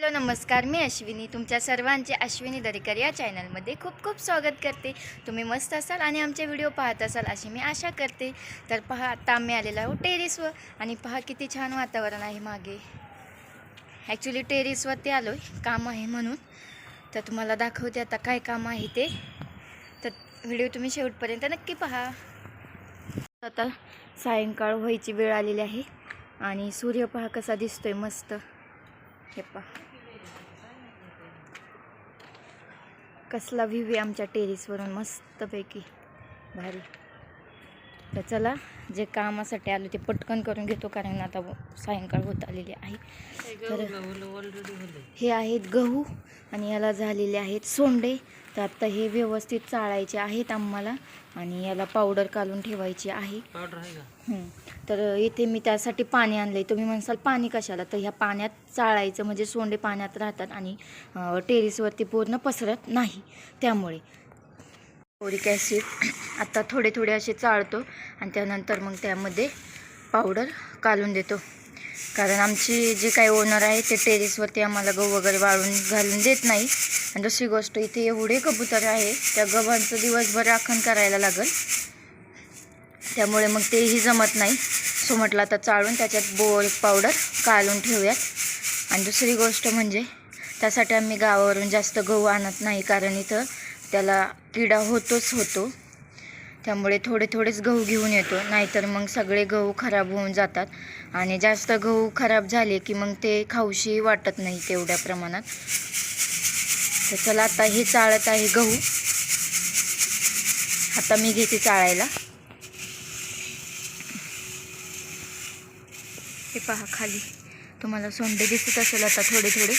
Hello नमस्कार, मी अश्विनी तुमच्या सर्वांचे अश्विनी दरेकर या चॅनलमध्ये खूप खूप स्वागत करते. तुम्ही मस्त असाल आणि आमचे व्हिडिओ पाहत असाल अशी मी आशा करते. तर पहा, आता आम्ही आलेलो आहोत टेरेसवर आणि पहा किती छान वातावरण आहे मागे. ॲक्च्युली टेरेसवरती आलो आहे, काम आहे म्हणून. तर तुम्हाला दाखवते आता काय काम आहे ते. तर व्हिडिओ तुम्ही शेवटपर्यंत नक्की पहा. आता सायंकाळ व्हायची वेळ आलेली आहे आणि सूर्य पहा कसा दिसतोय मस्त. हे पहा कसला व्ह्यू आहे आमच्या टेरेसवरून, मस्तपैकी भारी. तर चला, जे कामासाठी आलो ते पटकन करून घेतो कारण आता सायंकाळ होत आलेली आहे. तर हे आहेत गहू आणि याला झालेले आहेत सोंडे. तर आता हे व्यवस्थित चाळायचे आहेत आम्हाला आणि याला पावडर काढून ठेवायची आहे. तर इथे मी त्यासाठी पाणी आणले. तुम्ही म्हणसाल पाणी कशाला, तर ह्या पाण्यात चाळायचं म्हणजे सोंडे पाण्यात राहतात आणि टेरेसवरती पूर्ण पसरत नाही. त्यामुळे बोरिक ॲसिड आता थोडे थोडे असे चाळतो आणि त्यानंतर मग त्यामध्ये पावडर काढून देतो. कारण आमची जे काही ओनर आहे ते टेरेसवरती आम्हाला गहू वगैरे वाळून घालून देत नाही. आणि दुसरी गोष्ट, इथे एवढे कबूतर आहे, त्या गव्हांचं दिवसभर राखण करायला लागेल, त्यामुळे मग तेही जमत नाही. सो म्हटलं आता चाळून त्याच्यात बोरिक पावडर काढून ठेवूयात. आणि दुसरी गोष्ट म्हणजे त्यासाठी आम्ही गावावरून जास्त गहू आणत नाही कारण इथं त्याला किडा होतो. त्यामुळे थोडे थोडेच गहू घेऊन येतो, नाहीतर मग सगळे गहू खराब होऊन जातात आणि जास्त गहू खराब झाले की मग ते खाऊशी वाटत नाही तेवढ्या प्रमाणात. तर चला, आता हे चाळत आहे गहू. आता मी घेते चाळायला. हे पहा खाली तुम्हाला सोंडे दिसत असेल आता थोडे थोडे.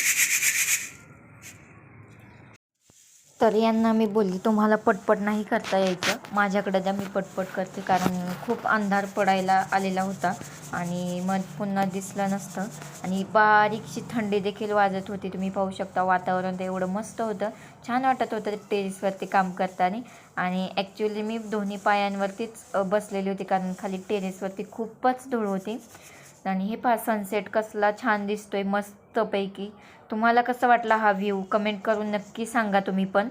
तर यांना मी बोलली तुम्हाला पटपट नाही करता यायचं, माझ्याकडे द्या, मी पटपट करते. कारण खूप अंधार पडायला आलेला होता आणि मग पुन्हा दिसलं नसतं आणि बारीकशी थंडी देखील वाजत होती. तुम्ही पाहू शकता, वातावरण तर एवढं मस्त होतं, छान वाटत होतं टेरेसवरती काम करताना. आणि ॲक्च्युली मी दोन्ही पायांवरतीच बसलेली होती कारण खाली टेरेसवरती खूपच धूळ होती. आणि हे पहा सनसेट कसला छान दिसतोय मस्तपैकी. तुम्हाला कसं वाटला हा व्ह्यू कमेंट करून नक्की सांगा तुम्ही पण.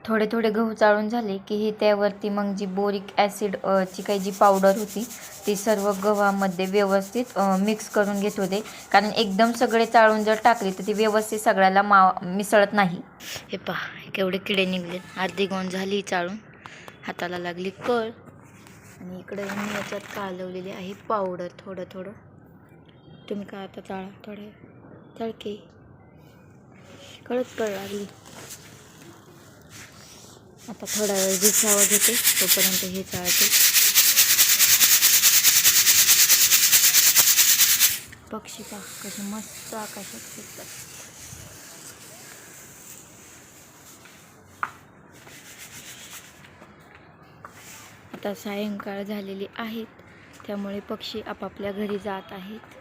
थोडे थोडे गहू चाळून झाले की हे त्यावरती मग जी बोरिक ॲसिड ची काही जी पावडर होती ती सर्व गव्हामध्ये व्यवस्थित मिक्स करून घेत होते. कारण एकदम सगळे चाळून जर टाकले तर ती व्यवस्थित सगळ्याला मिसळत नाही. हे पहा केवढे किडे निघले. अर्धी गोण झाली चाळून, हाताला लागली कळ. आणि इकडे मी याच्यात कालवलेली आहे पावडर थोडं थोडं. तुम्ही का आता चाळा, थोडे तळके कळत कळ लागली. आता थोडा वेळ विसावा घेते, तोपर्यंत हे चाळते. पक्षी पहा कसे मस्त आकाशात फिरतात. आता सायंकाळ झालेली आहेत, त्यामुळे पक्षी आपापल्या घरी जात आहेत.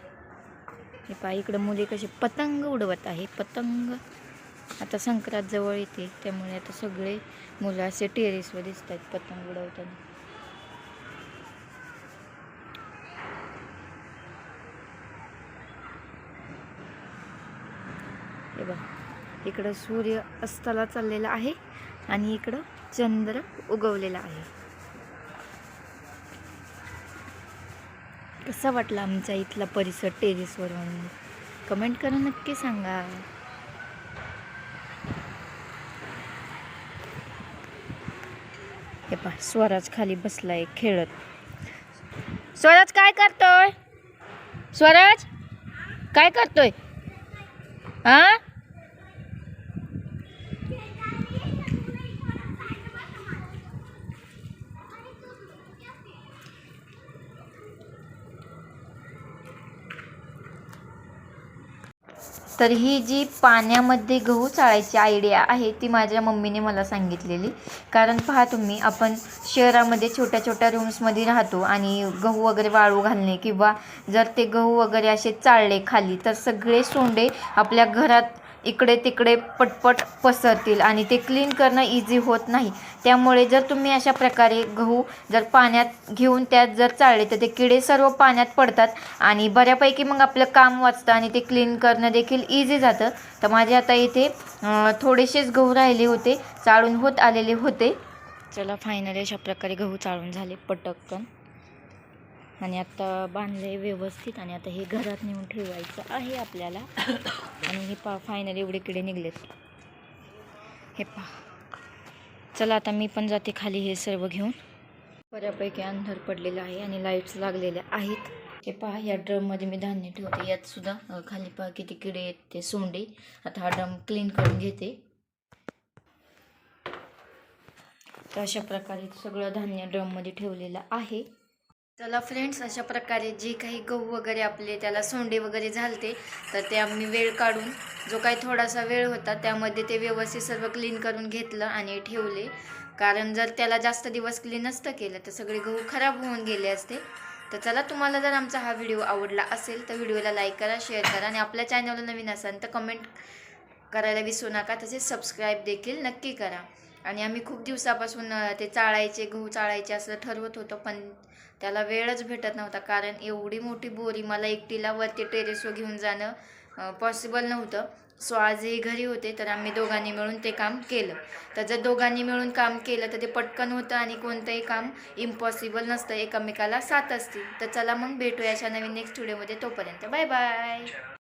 हे पहा इकडं मुले कसे पतंग उडवत आहेत. पतंग आता संक्रांत जवळ येते, त्यामुळे आता सगळे मुलं असे टेरेसवर दिसत आहेत पतंग उडवताना. हे बघा इकडं सूर्य अस्ताला चाललेला आहे आणि इकडं चंद्र उगवलेला आहे. कसा वाटला आमचा इथला परिसर टेरेसवरून कमेंट करून नक्की सांगा. हे पहा स्वराज खाली बसलाय खेळत. स्वराज काय करतोय? स्वराज काय करतोय? हा तर ही जी पाण्यामध्ये गहू चाळायची आयडिया आहे ती माझ्या मम्मीने मला सांगितलेली. कारण पहा तुम्ही, आपण शहरामध्ये छोट्या छोट्या रूम्समध्ये राहतो आणि गहू वगैरे वाळू घालणे किंवा जर ते गहू वगैरे असे चाळले खाली तर सगळे सोंडे आपल्या घरात इकडे तिकडे पटपट पसरतील आणि ते क्लीन करणं इझी होत नाही. त्यामुळे जर तुम्ही अशा प्रकारे गहू जर पाण्यात घेऊन त्यात जर चाळले तर ते किडे सर्व पाण्यात पडतात आणि बऱ्यापैकी मग आपलं काम वाचतं आणि ते क्लीन करणं देखील इझी जातं. तर माझे आता इथे थोडेसेच गहू राहिले होते, चाळून होत आलेले होते. चला फायनली अशा प्रकारे गहू चाळून झाले पटकन आणि आता बांधले व्यवस्थित आणि आता हे घरात नेऊन ठेवायचं आहे आपल्याला. आणि हे फायनली एवढे किडे निघलेत, हे चला आता मी पण जाते खाली हे सर्व घेऊन. बऱ्यापैकी अंधार पडलेला आहे आणि लाईट्स लागलेल्या आहेत. हे पहा, या ड्रममध्ये मी धान्य ठेवते, यात सुद्धा खाली पहा किती किडे आहेत, ते सोंडे. आता हा ड्रम क्लीन करून घेते. तर अशा प्रकारे सगळं धान्य ड्रममध्ये ठेवलेलं आहे. चला फ्रेंड्स, अशा प्रकारे जे काही गहू वगैरे आपले त्याला सोंडे वगैरे झालते तर ते आम्ही वेळ काढून जो काही थोडासा वेळ होता त्यामध्ये ते व्यवस्थित सर्व क्लीन करून घेतलं आणि ठेवले. कारण जर त्याला जास्त दिवस क्लीन नसतं केलं तर सगळे गहू खराब होऊन गेले असते. तर चला, तुम्हाला जर आमचा हा व्हिडिओ आवडला असेल तर व्हिडिओला लाईक करा, शेअर करा आणि आपल्या चॅनलला नवीन असाल तर कमेंट करायला विसरू नका. तसेच सबस्क्राईब देखील नक्की करा. आणि आम्ही खूप दिवसापासून ते गहू चाळायचे असं ठरवत होतो, पण त्याला वेळच भेटत नव्हता. कारण एवढी मोठी बोरी मला एकटीला वरती टेरेसवर घेऊन जाणं पॉसिबल नव्हतं. सो आजही घरी होते तर आम्ही दोघांनी मिळून ते काम केलं. तर जर दोघांनी मिळून काम केलं तर ते पटकन होतं आणि कोणतंही काम इम्पॉसिबल नसतं, एकमेकाला साथ असते. तर चला मग भेटूया अशा नवीन नेक्स्ट व्हिडिओमध्ये. तोपर्यंत बाय बाय.